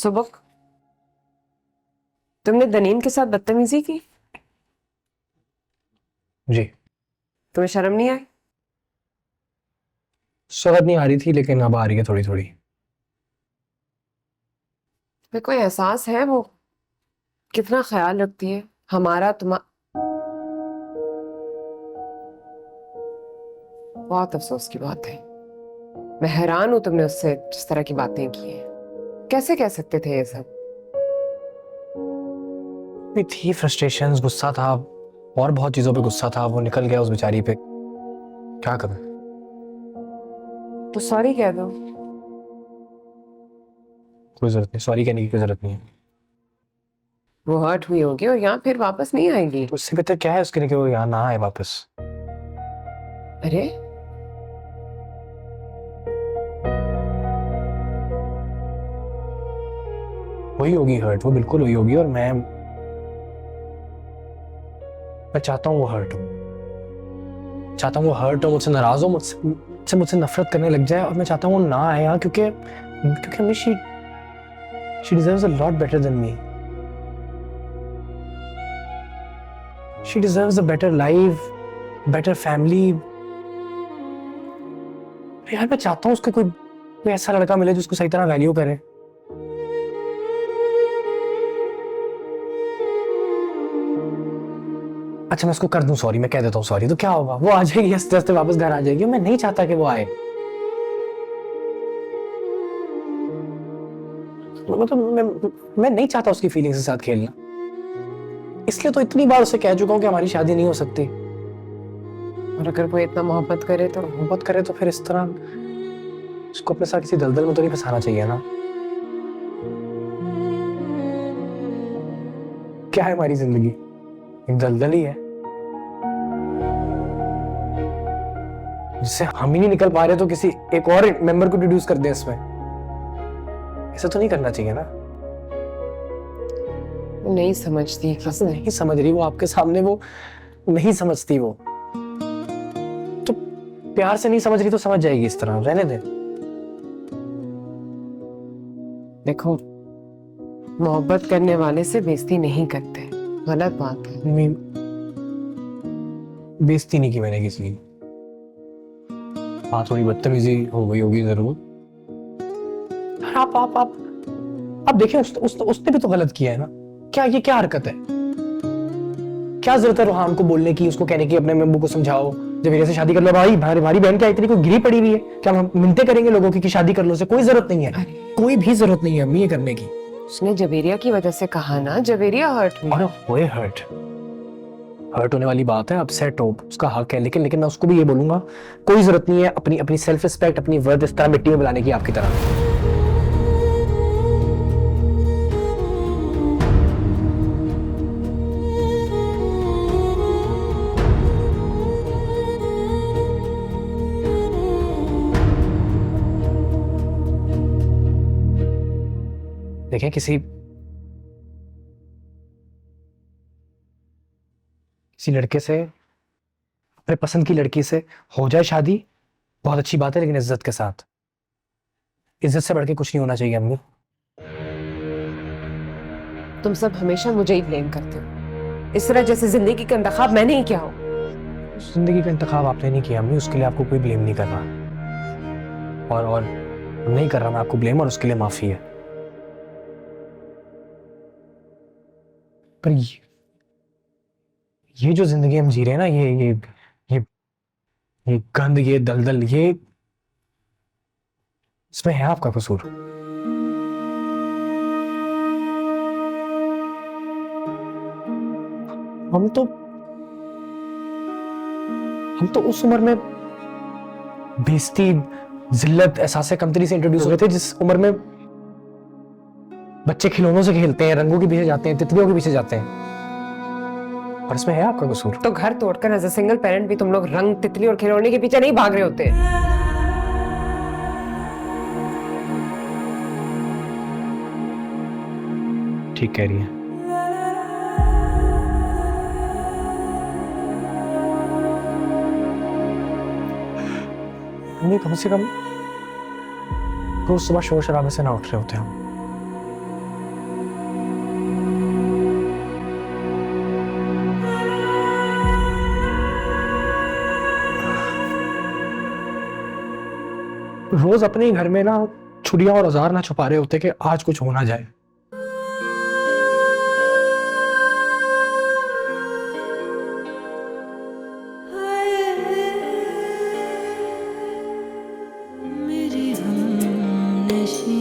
सुबह तुमने दनीन के साथ बदतमीजी की? जी। तुम्हें शर्म नहीं आई? शहद नहीं आ रही थी लेकिन अब आ रही है थोड़ी थोड़ी। तुम्हें कोई एहसास है वो कितना ख्याल रखती है हमारा बहुत अफसोस की बात है। मैं हैरान हूं तुमने उससे जिस तरह की बातें की हैं। कैसे कह सकते थे ये सब? भी थी फ्रस्ट्रेशंस, गुस्सा था और बहुत चीजों पे गुस्सा था। वो निकल गया उस बेचारी पे, क्या करूं। तो सॉरी कह दो। कोई जरूरत नहीं, सॉरी कहने की कोई जरूरत नहीं है। वो हर्ट हुई होगी और यहाँ फिर वापस नहीं आएगी। उससे बेहतर क्या है उसके लिए कि वो यहाँ ना आए वापस। अरे वही होगी हर्ट, वो बिल्कुल वही होगी। और मैं चाहता हूँ वो हर्ट हो, चाहता हूँ वो हर्ट हो, मुझसे नाराज हो, मुझसे नफरत करने लग जाए। और मैं चाहता हूँ वो ना आए यहाँ, क्योंकि क्योंकि she deserves a lot better than me. She deserves a better life, better family. यार मैं चाहता हूँ उसको कोई ऐसा लड़का मिले जो उसको सही तरह वैल्यू करे। अच्छा मैं उसको कर दूं सॉरी, मैं कह देता हूँ सॉरी, तो क्या होगा? वो आ जाएगी हंसते हंसते वापस घर आ जाएगी। मैं नहीं चाहता कि वो आए। मतलब मैं नहीं चाहता उसकी फीलिंग्स के साथ खेलना। इसलिए तो इतनी बार उसे कह चुका हूँ कि हमारी शादी नहीं हो सकती। और अगर वो इतना मोहब्बत करे तो? मोहब्बत करे तो फिर इस तरह उसको अपने साथ किसी दलदल में तो नहीं फंसाना चाहिए ना। क्या है हमारी जिंदगी? एक दलदल ही है जिससे हम ही नहीं निकल पा रहे, तो किसी एक और मेंबर को इंट्रोड्यूस कर दें इसमें। ऐसा तो नहीं करना चाहिए ना। वो नहीं समझती ऐसा नहीं समझ रही वो आपके सामने, वो नहीं समझती। वो तो प्यार से नहीं समझ रही तो समझ जाएगी। इस तरह रहने दे। देखो, मोहब्बत करने वाले से बेइज्जती नहीं करते, गलत बात है। बेइज्जती नहीं की मैंने किसी की। हाँ थोड़ी बदतमीजी हो गई होगी जरूर। आप देखिए उसने भी तो गलत किया है ना। क्या ये क्या हरकत है? क्या जरूरत है रुहान को बोलने की, उसको कहने की अपने मेम्बू को समझाओ जब मेरे से शादी कर लो। भाई हमारी बहन क्या इतनी कोई गिरी पड़ी हुई है? क्या हम मिन्नतें करेंगे लोगों की कि शादी कर लो? से कोई जरूरत नहीं है, कोई भी जरूरत नहीं है अम्मी ये करने की। उसने जवेरिया की वजह से कहा ना, जवेरिया हर्ट हुई। अरे होए हर्ट होने वाली बात है, अपसेट हो, उसका हक है। लेकिन मैं उसको भी ये बोलूंगा, कोई जरूरत नहीं है अपनी अपनी सेल्फ रिस्पेक्ट, अपनी वर्थ इस तरह मिट्टी में मिलाने की आपकी तरह। देखें किसी लड़के से, अपने पसंद की लड़की से हो जाए शादी, बहुत अच्छी बात है, लेकिन इज्जत के साथ। इज्जत से बढ़ के कुछ नहीं होना चाहिए अम्मी। तुम सब हमेशा मुझे ही ब्लेम करते हो, इस तरह जैसे जिंदगी का इंतखाब मैंने ही किया हो। जिंदगी का इंतखाब आपने नहीं किया अम्मी, उसके लिए आपको कोई ब्लेम नहीं कर रहा। और नहीं कर रहा मैं आपको ब्लेम, और उसके लिए माफी है। पर ये जो जिंदगी हम जी रहे हैं ना, ये ये गंद, ये दलदल, ये इसमें है आपका कसूर। हम तो उस उम्र में बेइज्जती, जिल्लत, एहसास कमतरी से इंट्रोड्यूस हुए थे, जिस उम्र में बच्चे खिलौनों से खेलते हैं, रंगों के पीछे जाते हैं, तितलियों के पीछे जाते हैं। और इसमें है आपका कसूर। तो घर तोड़कर एज अ सिंगल पेरेंट भी तुम लोग रंग, तितली और खिलौने के पीछे नहीं भाग रहे होते। ठीक कह रही है। नहीं, कम से कम रोज सुबह शोर शराबे से ना उठ रहे होते हम। रोज अपने ही घर में ना छुरियां और औजार ना छुपा रहे होते कि आज कुछ हो ना जाए। मेरी हमनशी